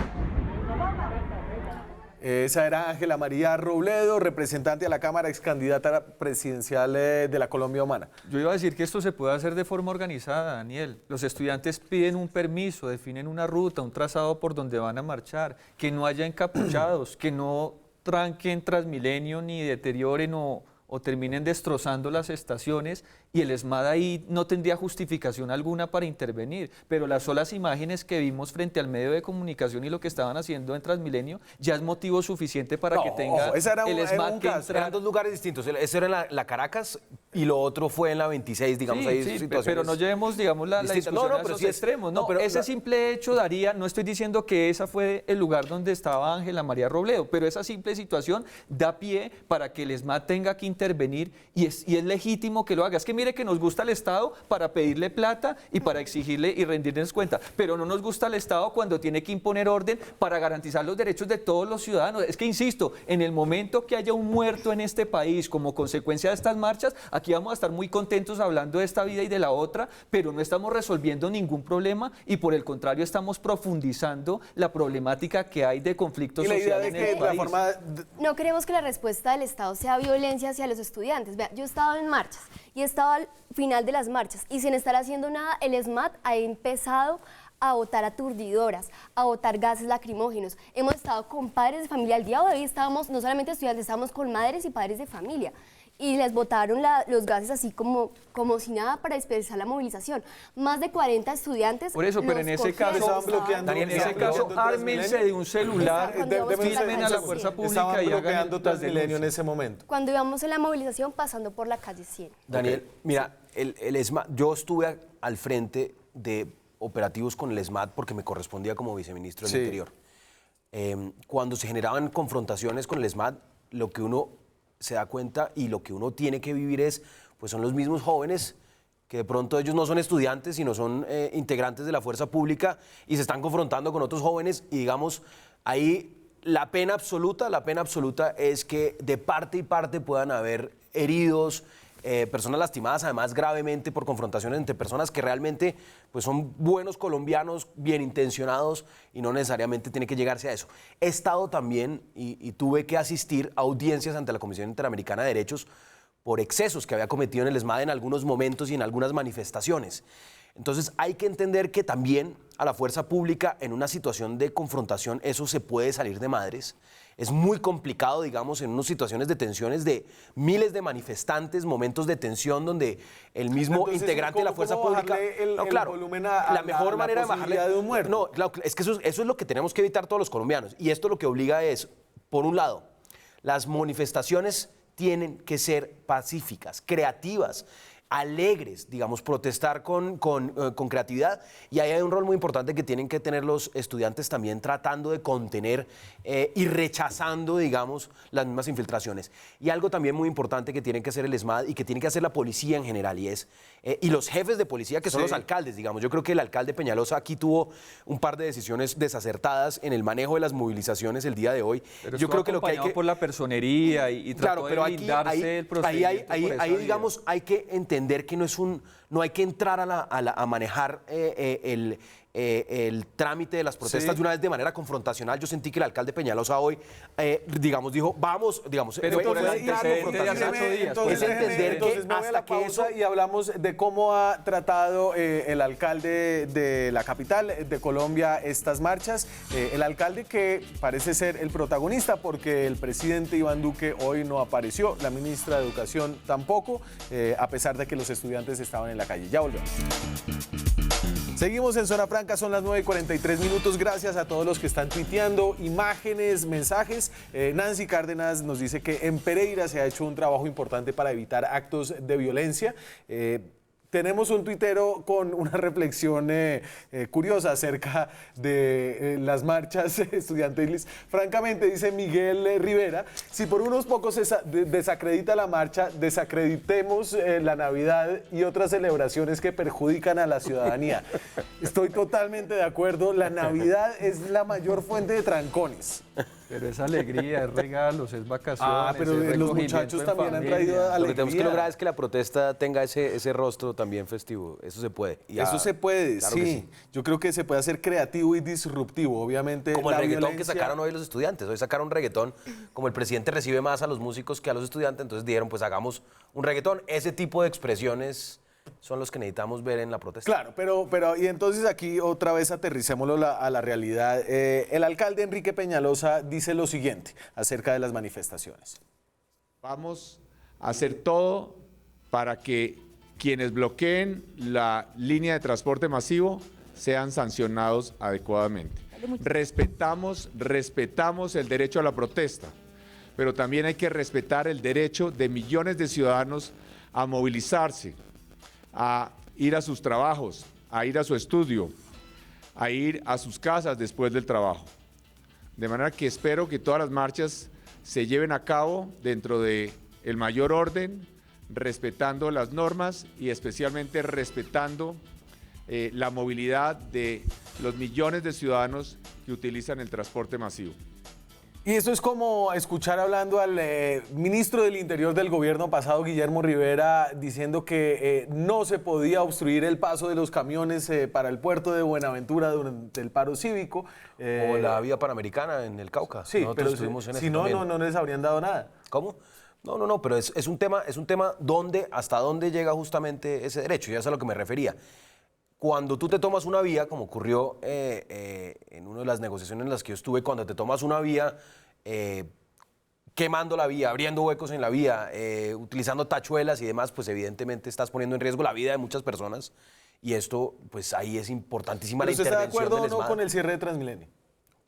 Esa era Ángela María Robledo, representante a la Cámara, ex candidata presidencial de la Colombia Humana. Yo iba a decir que esto se puede hacer de forma organizada, Daniel. Los estudiantes piden un permiso, definen una ruta, un trazado por donde van a marchar, que no haya encapuchados, que no tranquen Transmilenio ni deterioren o terminen destrozando las estaciones, y el ESMAD ahí no tendría justificación alguna para intervenir, pero las solas imágenes que vimos frente al medio de comunicación y lo que estaban haciendo en Transmilenio ya es motivo suficiente para que tenga el ESMAD que entrar. Eran dos lugares distintos, eso era en la Caracas y lo otro fue en la 26, digamos, Sí, ahí sí, situaciones pero no llevemos, digamos, la distintas. discusión a pero esos sí extremos. No, pero ese simple hecho daría, no estoy diciendo que ese fue el lugar donde estaba Ángela María Robledo, pero esa simple situación da pie para que el ESMAD tenga que intervenir, y es legítimo que lo haga. Es que mire que nos gusta el Estado para pedirle plata y para exigirle y rendirles cuenta, pero no nos gusta el Estado cuando tiene que imponer orden para garantizar los derechos de todos los ciudadanos. Es que, insisto, en el momento que haya un muerto en este país como consecuencia de estas marchas, aquí vamos a estar muy contentos hablando de esta vida y de la otra, pero no estamos resolviendo ningún problema, y por el contrario estamos profundizando la problemática que hay de conflicto social en el país. No queremos que la respuesta del Estado sea violencia hacia los estudiantes. Vea, yo he estado en marchas y he estado al final de las marchas y sin estar haciendo nada, el ESMAD ha empezado a botar aturdidoras, a botar gases lacrimógenos. Hemos estado con padres de familia. El día de hoy estábamos, no solamente estudiantes, estábamos con madres y padres de familia. Y les botaron los gases así como si nada para dispersar la movilización. Más de 40 estudiantes. Por eso, pero en ese caso, Daniel, en ese caso, ármense de un celular, filmen a la fuerza pública y hagan bloqueando Transmilenio en ese momento. Cuando íbamos en la movilización pasando por la calle 100. Daniel, mira, el ESMAD, yo estuve al frente de operativos con el ESMAD porque me correspondía como viceministro del Interior. Cuando se generaban confrontaciones con el ESMAD, lo que uno se da cuenta y lo que uno tiene que vivir pues son los mismos jóvenes que de pronto ellos no son estudiantes, sino son integrantes de la fuerza pública y se están confrontando con otros jóvenes, y digamos, ahí la pena absoluta es que de parte y parte puedan haber heridos, personas lastimadas además gravemente por confrontaciones entre personas que realmente pues son buenos colombianos, bien intencionados, y no necesariamente tiene que llegarse a eso. He estado también y tuve que asistir a audiencias ante la Comisión Interamericana de Derechos por excesos que había cometido en el ESMAD en algunos momentos y en algunas manifestaciones. Entonces hay que entender que también a la fuerza pública en una situación de confrontación eso se puede salir de madres. Es muy complicado, digamos, en unas situaciones de tensiones de miles de manifestantes, momentos de tensión donde el mismo Entonces, integrante de la fuerza pública... el volumen a la mejor manera de bajarle de un muerto. No, claro, es que eso es lo que tenemos que evitar todos los colombianos. Y esto lo que obliga es, por un lado, las manifestaciones tienen que ser pacíficas, creativas. alegres, digamos, protestar con creatividad, y ahí hay un rol muy importante que tienen que tener los estudiantes también, tratando de contener y rechazando, digamos, las mismas infiltraciones. Y algo también muy importante que tienen que hacer el ESMAD y que tiene que hacer la policía en general, y los jefes de policía, que son los alcaldes, digamos. Yo creo que el alcalde Peñalosa aquí tuvo un par de decisiones desacertadas en el manejo de las movilizaciones el día de hoy. Pero yo creo que lo que hay que... por la personería y trató de blindarse el procedimiento. Ahí digamos, hay que entender que no hay que entrar a manejar el trámite de las protestas de una vez de manera confrontacional. Yo sentí que el alcalde Peñalosa hoy, digamos, dijo, vamos, digamos, pero por el antecedente de hace 8 días. Entonces, entender que hasta que eso... Y hablamos de cómo ha tratado el alcalde de la capital de Colombia estas marchas. El alcalde que parece ser el protagonista, porque el presidente Iván Duque hoy no apareció, la ministra de Educación tampoco, a pesar de que los estudiantes estaban en la calle. Ya volvemos. Seguimos en Zona Franca, son las 9:43. Gracias a todos los que están tuiteando imágenes, mensajes. Nancy Cárdenas nos dice que en Pereira se ha hecho un trabajo importante para evitar actos de violencia. Tenemos un tuitero con una reflexión curiosa acerca de las marchas estudiantiles. Francamente, dice Miguel Rivera, si por unos pocos se desacredita la marcha, desacreditemos la Navidad y otras celebraciones que perjudican a la ciudadanía. Estoy totalmente de acuerdo, la Navidad es la mayor fuente de trancones. Pero es alegría, es regalos, es vacaciones. Pero los muchachos también han traído alegría. Lo que tenemos que lograr es que la protesta tenga ese rostro también festivo. Eso se puede. Eso se puede, claro sí. Yo creo que se puede hacer creativo y disruptivo, obviamente. Como el reggaetón que sacaron hoy los estudiantes. Hoy sacaron reggaetón. Como el presidente recibe más a los músicos que a los estudiantes, entonces dijeron, pues hagamos un reggaetón. Ese tipo de expresiones son los que necesitamos ver en la protesta. Claro, pero y entonces aquí otra vez aterricémoslo a la realidad. El alcalde Enrique Peñalosa dice lo siguiente acerca de las manifestaciones. Vamos a hacer todo para que quienes bloqueen la línea de transporte masivo sean sancionados adecuadamente. Respetamos el derecho a la protesta, pero también hay que respetar el derecho de millones de ciudadanos a movilizarse, a ir a sus trabajos, a ir a su estudio, a ir a sus casas después del trabajo. De manera que espero que todas las marchas se lleven a cabo dentro del mayor orden, respetando las normas y especialmente respetando la movilidad de los millones de ciudadanos que utilizan el transporte masivo. Y eso es como escuchar hablando al ministro del Interior del gobierno pasado, Guillermo Rivera, diciendo que no se podía obstruir el paso de los camiones para el puerto de Buenaventura durante el paro cívico. O la vía panamericana en el Cauca. Sí, pero si no les habrían dado nada. ¿Cómo? No, pero es un tema hasta dónde llega justamente ese derecho, y eso es a lo que me refería. Cuando tú te tomas una vía, como ocurrió en una de las negociaciones en las que yo estuve, cuando te tomas una vía, quemando la vía, abriendo huecos en la vía, utilizando tachuelas y demás, pues evidentemente estás poniendo en riesgo la vida de muchas personas, y esto, pues ahí es importantísima la intervención del ESMAD. ¿Usted está de acuerdo o no con el cierre de Transmilenio?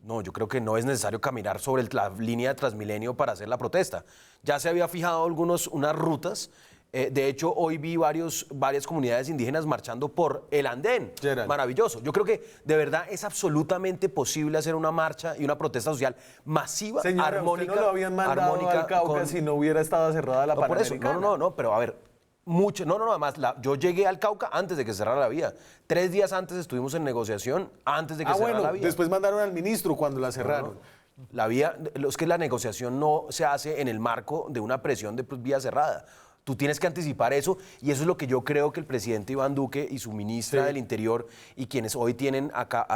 No, yo creo que no es necesario caminar sobre la línea de Transmilenio para hacer la protesta. Ya se había fijado unas rutas. De hecho, hoy vi varias comunidades indígenas marchando por el andén. Gerald. Maravilloso. Yo creo que de verdad es absolutamente posible hacer una marcha y una protesta social masiva, señora, armónica. ¿usted no lo habían mandado al Cauca si no hubiera estado cerrada la Panamericana? Por eso. No, pero a ver, además, yo llegué al Cauca antes de que cerrara la vía. 3 días antes estuvimos en negociación, antes de que cerrara la vía. Después mandaron al ministro cuando la cerraron. La vía, es que la negociación no se hace en el marco de una presión de vía cerrada. Tú tienes que anticipar eso, y eso es lo que yo creo que el presidente Iván Duque y su ministra del Interior y quienes hoy tienen acá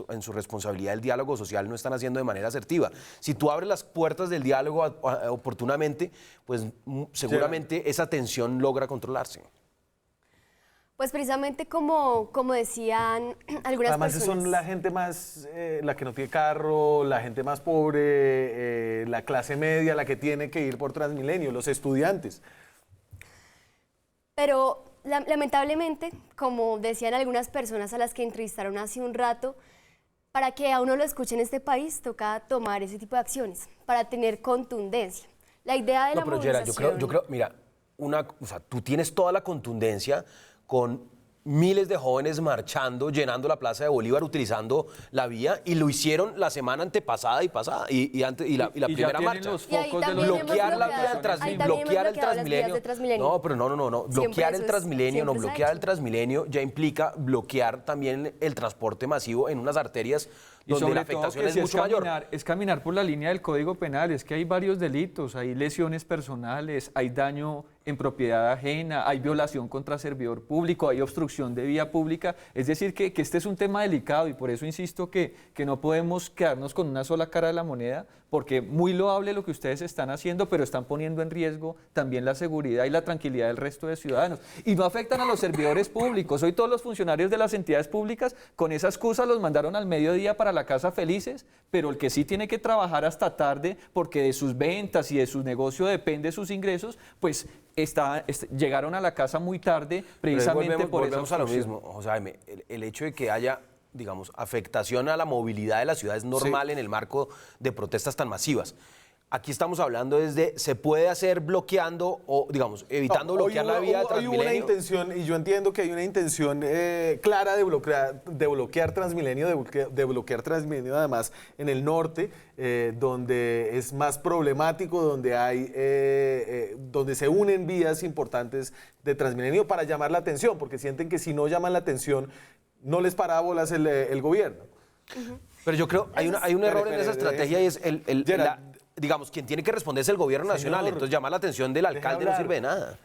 en su responsabilidad el diálogo social no están haciendo de manera asertiva. Si tú abres las puertas del diálogo oportunamente, pues seguramente esa tensión logra controlarse. Pues precisamente como decían algunas Además, personas. son la gente más, la que no tiene carro, la gente más pobre, la clase media, la que tiene que ir por Transmilenio, los estudiantes. Pero lamentablemente, como decían algunas personas a las que entrevistaron hace un rato, para que a uno lo escuche en este país toca tomar ese tipo de acciones, para tener contundencia. La idea de la movilización... Gerald, yo creo, mira, o sea, tú tienes toda la contundencia con miles de jóvenes marchando, llenando la Plaza de Bolívar, utilizando la vía, y lo hicieron la semana antepasada y pasada, y la primera marcha. Bloquear la vía bloquear el Transmilenio. No, pero no. Bloquear el Transmilenio, bloquear el Transmilenio ya implica bloquear también el transporte masivo en unas arterias donde la afectación es mucho mayor. Es caminar por la línea del Código Penal, es que hay varios delitos, hay lesiones personales, hay daño en propiedad ajena, hay violación contra servidor público, hay obstrucción de vía pública, es decir, que este es un tema delicado, y por eso insisto que no podemos quedarnos con una sola cara de la moneda, porque muy loable lo que ustedes están haciendo, pero están poniendo en riesgo también la seguridad y la tranquilidad del resto de ciudadanos. Y no afectan a los servidores públicos. Hoy todos los funcionarios de las entidades públicas con esa excusa los mandaron al mediodía para la casa felices, pero el que sí tiene que trabajar hasta tarde porque de sus ventas y de su negocio depende sus ingresos, pues llegaron a la casa muy tarde precisamente por eso. Volvemos a lo mismo, José Jaime, el hecho de que haya, digamos, afectación a la movilidad de la ciudad es normal en el marco de protestas tan masivas. Aquí estamos hablando desde, se puede hacer bloqueando o, digamos, evitando bloquear la vía de Transmilenio. Hay una intención, y yo entiendo que hay una intención clara de bloquear Transmilenio, de bloquear Transmilenio además en el norte, donde es más problemático, donde donde se unen vías importantes de Transmilenio para llamar la atención, porque sienten que si no llaman la atención, no les para bolas el gobierno. Pero yo creo, hay un error en esa estrategia y es digamos, quien tiene que responder es el gobierno nacional, entonces llamar la atención del alcalde no sirve de nada.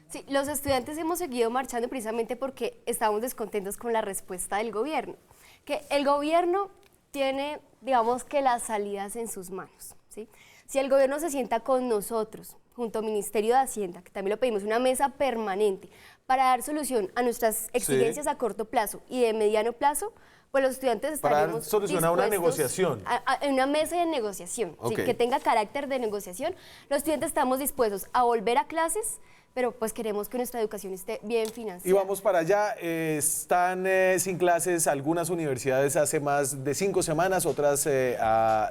Sí, los estudiantes hemos seguido marchando precisamente porque estamos descontentos con la respuesta del gobierno. Que el gobierno tiene, digamos, que las salidas en sus manos, ¿sí? Si el gobierno se sienta con nosotros, junto al Ministerio de Hacienda, que también lo pedimos, una mesa permanente para dar solución a nuestras exigencias a corto plazo y de mediano plazo, pues los estudiantes estaremos para dar solución a una negociación. En una mesa de negociación, ¿sí? Que tenga carácter de negociación. Los estudiantes estamos dispuestos a volver a clases, pero pues queremos que nuestra educación esté bien financiada. Y vamos para allá, están sin clases algunas universidades hace más de 5 semanas, otras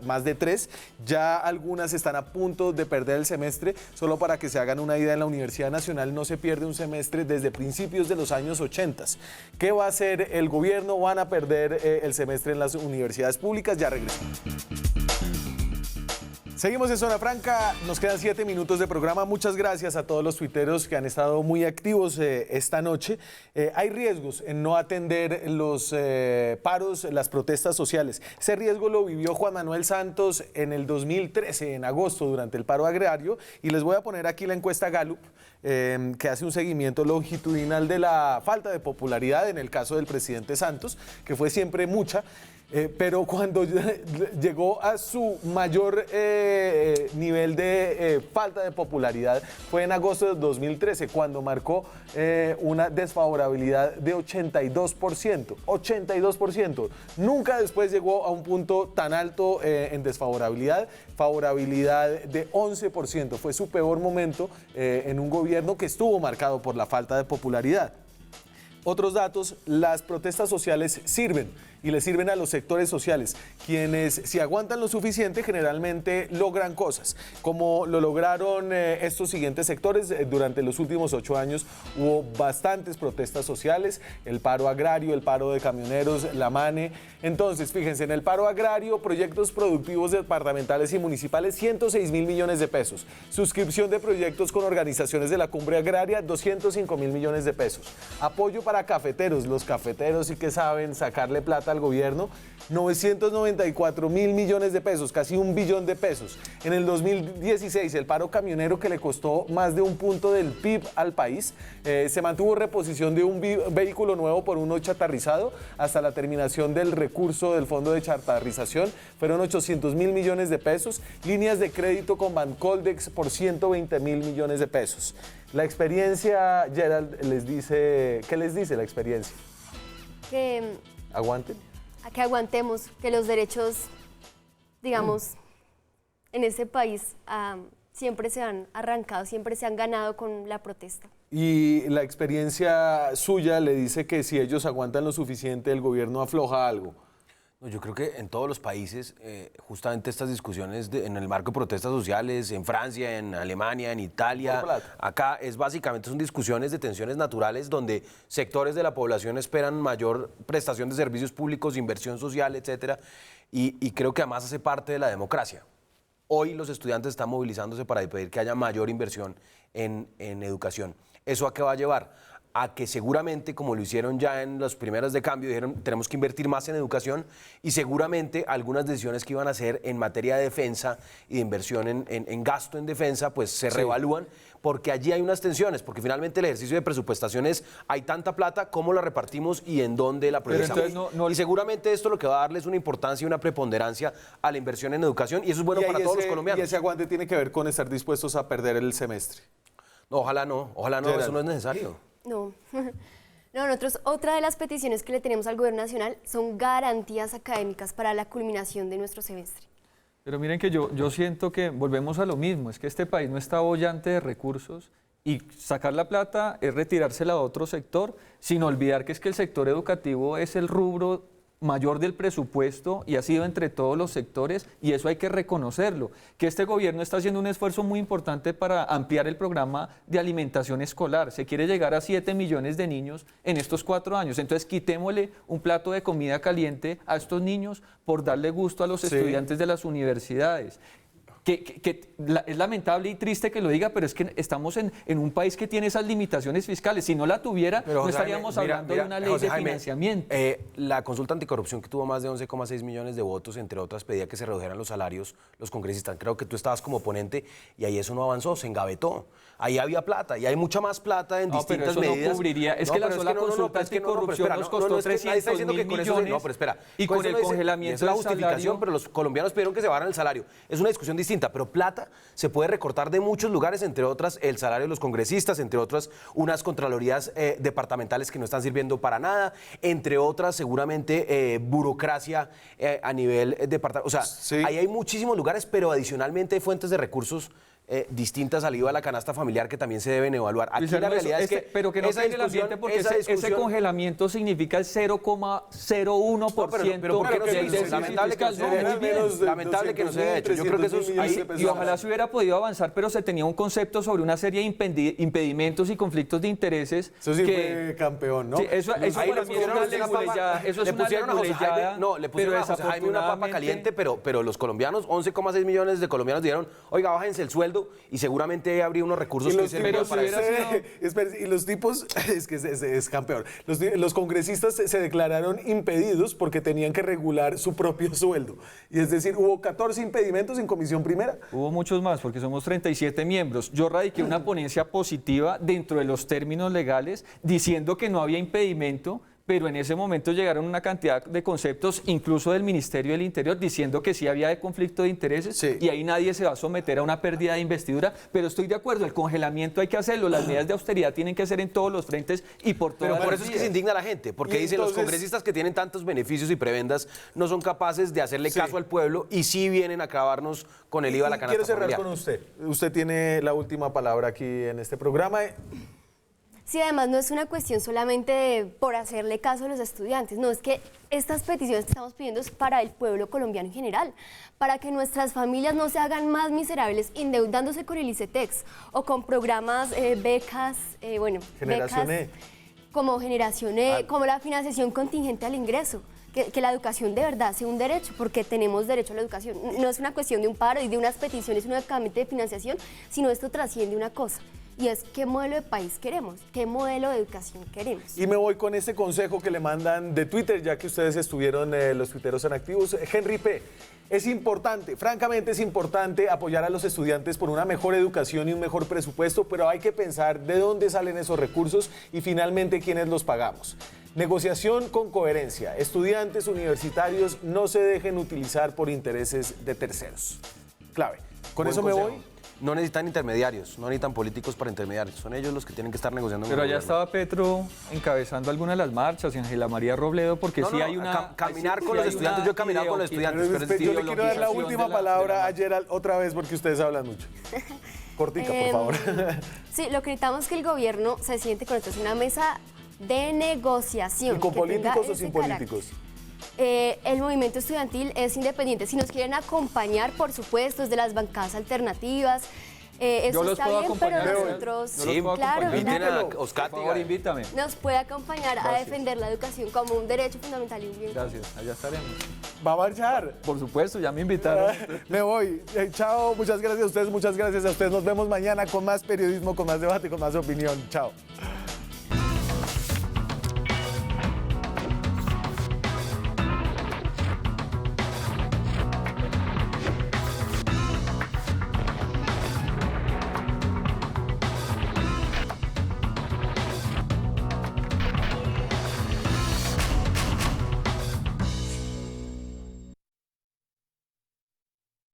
más de 3, ya algunas están a punto de perder el semestre. Solo para que se hagan una idea, en la Universidad Nacional no se pierde un semestre desde principios de los años 80. ¿Qué va a hacer el gobierno? Van a perder el semestre en las universidades públicas. Ya regresamos. Seguimos en Zona Franca, nos quedan 7 minutos de programa. Muchas gracias a todos los tuiteros que han estado muy activos esta noche. Hay riesgos en no atender los paros, las protestas sociales. Ese riesgo lo vivió Juan Manuel Santos en el 2013, en agosto, durante el paro agrario. Y les voy a poner aquí la encuesta Gallup, que hace un seguimiento longitudinal de la falta de popularidad en el caso del presidente Santos, que fue siempre mucha. Pero cuando llegó a su mayor nivel de falta de popularidad fue en agosto de 2013, cuando marcó una desfavorabilidad de 82%. 82%. Nunca después llegó a un punto tan alto en desfavorabilidad. Favorabilidad de 11%. Fue su peor momento en un gobierno que estuvo marcado por la falta de popularidad. Otros datos, las protestas sociales sirven y le sirven a los sectores sociales, quienes si aguantan lo suficiente generalmente logran cosas, como lo lograron estos siguientes sectores. Durante los últimos 8 años hubo bastantes protestas sociales, el paro agrario, el paro de camioneros, la MANE. Entonces, fíjense, en el paro agrario, proyectos productivos departamentales y municipales, 106.000 millones de pesos. Suscripción de proyectos con organizaciones de la cumbre agraria, 205.000 millones de pesos. Apoyo para cafeteros, los cafeteros sí que saben sacarle plata al gobierno, 994.000 millones de pesos, casi 1 billón de pesos. En el 2016, el paro camionero, que le costó más de 1 punto del PIB al país, se mantuvo reposición de un vehículo nuevo por uno chatarrizado hasta la terminación del recurso del fondo de chatarrización, fueron 800.000 millones de pesos, líneas de crédito con Bancoldex por 120.000 millones de pesos. La experiencia, Gerald, les dice, ¿qué les dice la experiencia? Que ¿aguanten? A que aguantemos, que los derechos, digamos, en ese país siempre se han arrancado, siempre se han ganado con la protesta. Y la experiencia suya le dice que si ellos aguantan lo suficiente, el gobierno afloja algo. Yo creo que en todos los países, justamente estas discusiones en el marco de protestas sociales, en Francia, en Alemania, en Italia, acá son discusiones de tensiones naturales donde sectores de la población esperan mayor prestación de servicios públicos, inversión social, etcétera, y creo que además hace parte de la democracia. Hoy los estudiantes están movilizándose para pedir que haya mayor inversión en educación. ¿Eso a qué va a llevar? A que seguramente, como lo hicieron ya en los primeros de cambio, dijeron tenemos que invertir más en educación y seguramente algunas decisiones que iban a hacer en materia de defensa y de inversión en gasto en defensa, pues se reevalúan porque allí hay unas tensiones, porque finalmente el ejercicio de presupuestación es hay tanta plata, cómo la repartimos y en dónde la priorizamos. Y seguramente esto lo que va a darles una importancia y una preponderancia a la inversión en educación y eso es bueno para todos los colombianos. Y ese aguante tiene que ver con estar dispuestos a perder el semestre. No, ojalá no, eso no es necesario. No. No, nosotros otra de las peticiones que le tenemos al gobierno nacional son garantías académicas para la culminación de nuestro semestre. Pero miren que yo siento que volvemos a lo mismo, es que este país no está boyante de recursos y sacar la plata es retirársela a otro sector, sin olvidar que es que el sector educativo es el rubro mayor del presupuesto y ha sido entre todos los sectores y eso hay que reconocerlo, que este gobierno está haciendo un esfuerzo muy importante para ampliar el programa de alimentación escolar, se quiere llegar a 7 millones de niños en estos 4 años, entonces quitémosle un plato de comida caliente a estos niños por darle gusto a los estudiantes de las universidades. Es lamentable y triste que lo diga, pero es que estamos en un país que tiene esas limitaciones fiscales. Si no la tuviera, no estaríamos hablando de una ley de financiamiento. La consulta anticorrupción que tuvo más de 11,6 millones de votos, entre otras, pedía que se redujeran los salarios los congresistas. Creo que tú estabas como ponente y ahí eso no avanzó, se engavetó. Ahí había plata y hay mucha más plata en distintas medidas. No cubriría, es que la sola consulta anticorrupción nos costó 300 mil millones. No, pero espera. Y con el congelamiento es la justificación, pero los colombianos pidieron que se bajaran el salario. Es una discusión distinta, pero plata se puede recortar de muchos lugares, entre otras el salario de los congresistas, entre otras unas contralorías departamentales que no están sirviendo para nada, entre otras seguramente burocracia a nivel departamental. O sea, ahí hay muchísimos lugares, pero adicionalmente hay fuentes de recursos distintas al IVA a la canasta familiar que también se deben evaluar. Aquí la realidad es que pero que no pegue el ambiente porque ese congelamiento significa el 0,01% lamentable que no se haya hecho. Yo creo que eso es y ojalá se hubiera podido avanzar, pero se tenía un concepto sobre una serie de impedimentos y conflictos de intereses. Eso sí fue campeón, ¿no? Sí, eso para mí es una leguleyada. Eso es una leguleyada. No, le pusieron a José Jaime una papa caliente, pero los colombianos, 11,6 millones de colombianos dijeron, oiga, bájense el sueldo y seguramente habría unos recursos que se para eso. Y los tipos, es que es campeón, los congresistas se declararon impedidos porque tenían que regular su propio sueldo. Y es decir, hubo 14 impedimentos en comisión primera. Hubo muchos más porque somos 37 miembros. Yo radiqué una ponencia positiva dentro de los términos legales diciendo que no había impedimento, pero en ese momento llegaron una cantidad de conceptos, incluso del Ministerio del Interior, diciendo que sí había conflicto de intereses y ahí nadie se va a someter a una pérdida de investidura, pero estoy de acuerdo, el congelamiento hay que hacerlo, las medidas de austeridad tienen que ser en todos los frentes y por todas las Pero por eso es que se indigna la gente, porque dicen los congresistas que tienen tantos beneficios y prebendas no son capaces de hacerle caso al pueblo y sí vienen a acabarnos con el IVA a la canasta familiar. Quiero cerrar con usted. Usted tiene la última palabra aquí en este programa. Sí, además no es una cuestión solamente por hacerle caso a los estudiantes, no, es que estas peticiones que estamos pidiendo es para el pueblo colombiano en general, para que nuestras familias no se hagan más miserables endeudándose con el ICETEX o con programas, becas, Generación becas como Generación E, como la financiación contingente al ingreso. Que la educación de verdad sea un derecho, porque tenemos derecho a la educación. No es una cuestión de un paro y de unas peticiones únicamente de financiación, sino esto trasciende una cosa. Y es qué modelo de país queremos, qué modelo de educación queremos. Y me voy con este consejo que le mandan de Twitter, ya que ustedes estuvieron los tuiteros en activos. Henry P. Es importante, francamente es importante apoyar a los estudiantes por una mejor educación y un mejor presupuesto, pero hay que pensar de dónde salen esos recursos y finalmente quiénes los pagamos. Negociación con coherencia. Estudiantes universitarios no se dejen utilizar por intereses de terceros. Clave. Con eso me voy. No necesitan intermediarios, no necesitan políticos para intermediarios. Son ellos los que tienen que estar negociando. Pero allá estaba Petro encabezando alguna de las marchas y Ángela María Robledo, porque hay una... Caminar con los estudiantes, yo he caminado con los estudiantes. Yo le quiero dar la última palabra a Gerald otra vez porque ustedes hablan mucho. Cortica, por favor. Sí, lo que necesitamos es que el gobierno se siente con esto, es una mesa de negociación. ¿Y con políticos o sin políticos? El movimiento estudiantil es independiente. Si nos quieren acompañar, por supuesto, desde las bancadas alternativas, eso los está puedo bien, acompañar. pero nosotros, Sí, claro, inviten a claro, Oscar. Por favor, invítame. nos puede acompañar a Gracias. defender la educación como un derecho fundamental y un bien. Gracias, allá estaremos. ¿Va a marchar? Por supuesto, ya me invitaron. Me voy. Chao, muchas gracias a ustedes, muchas gracias a ustedes. Nos vemos mañana con más periodismo, con más debate, con más opinión. Chao.